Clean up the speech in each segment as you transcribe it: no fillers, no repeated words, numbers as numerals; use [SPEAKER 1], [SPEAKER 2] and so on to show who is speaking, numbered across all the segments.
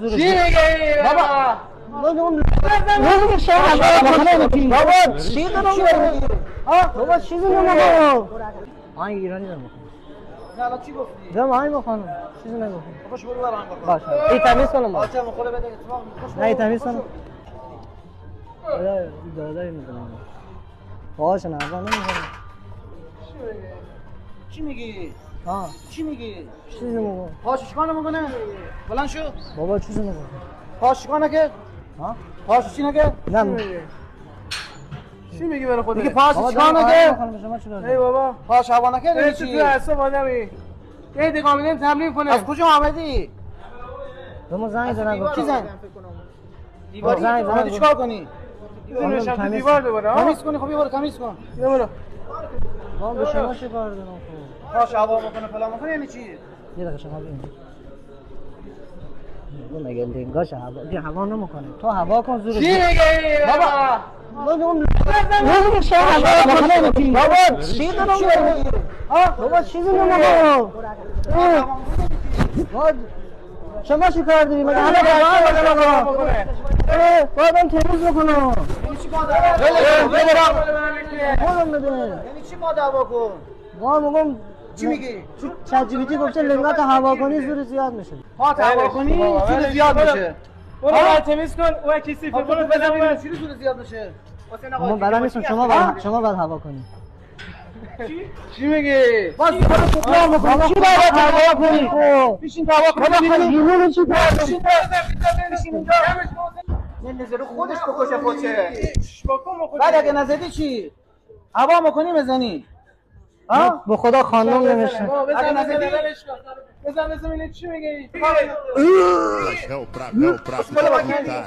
[SPEAKER 1] چی میگی بابا؟
[SPEAKER 2] بابا چی دارم میگی؟ بابا چیزی نمیگم. من ایرانی دارم.
[SPEAKER 1] نه الان چی گفتی؟
[SPEAKER 2] دارم همین میخوام. چیزی نگفتم.
[SPEAKER 1] خوش برو برام بخور.
[SPEAKER 2] باشه. این تمیز کنم.
[SPEAKER 1] باشه مخوره بده اتفاق خوش.
[SPEAKER 2] نه تمیز کنم. دادایی میکنم. باشه نه من نمیکنم.
[SPEAKER 1] چی میگی؟
[SPEAKER 2] ها
[SPEAKER 1] چی میگی؟
[SPEAKER 2] چیزی نمیگم.
[SPEAKER 1] پاش چیکار نمیکنه؟ بلند شو.
[SPEAKER 2] بابا چیزی نمیگم.
[SPEAKER 1] پاش چیکار نکرد؟
[SPEAKER 2] ها
[SPEAKER 1] پاش چی نکرد؟
[SPEAKER 2] نه
[SPEAKER 1] چی میگی برای خودت؟ میگی پاش چیکار نکرد؟ ای بابا پاش هوا نکرد چی؟ تو حساب آدمی یه دیگه کاملا تمرین کنه. از کجا آمدی؟
[SPEAKER 2] ما زنگ زدن.
[SPEAKER 1] کی زنگ؟ دیواری زنگ چیکار کنی؟ نشم دیوار دوباره ها؟ تمیز کنی. خب یه بار تمیز کن. یه بار
[SPEAKER 2] ما به شما چه کار دارم خب؟
[SPEAKER 1] پاش هوا میکنه فلان میکنه یعنی چی؟
[SPEAKER 2] یه دقیقه شما ببین. مگه لنگاش هوا نمیکنه. تو هوا کن زور.
[SPEAKER 1] چی میگی بابا؟
[SPEAKER 2] بابا چی دارم میگی؟ بابا چیزی نمیگم. شما چی کار داری؟ مگه همه باید تمیز بکنم.
[SPEAKER 1] چی ما دعوا
[SPEAKER 2] یعنی
[SPEAKER 1] چی ما دعوا کن؟
[SPEAKER 2] ما میگم
[SPEAKER 1] چی میگی؟
[SPEAKER 2] چت جی پی تی گفته لنگات هوا کنی زور زیاد میشه.
[SPEAKER 1] ها هوا کنی زور زیاد میشه.
[SPEAKER 3] برو تمیز کن او کسی فکر
[SPEAKER 1] برو بزن چی زور زیاد میشه؟
[SPEAKER 2] ما بلد نیستم شما باید هوا کنی.
[SPEAKER 1] چی میگی؟ باز برو
[SPEAKER 2] کار میکنم. چی باید هوا کنی؟
[SPEAKER 1] بشین هوا کنی.
[SPEAKER 2] جنون چی کار؟
[SPEAKER 1] بشین اینجا. نمیذاره خودش بکشه پوچه. بعد اگه نزدی چی؟ هوا میکنی بزنی. ها؟
[SPEAKER 2] به خدا خانم نمیشن.
[SPEAKER 1] اگه نزدی بزن ببینید چی میگی؟
[SPEAKER 4] É o próximo da putaria.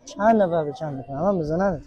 [SPEAKER 2] چند نفر به چند نفر هم بزنن.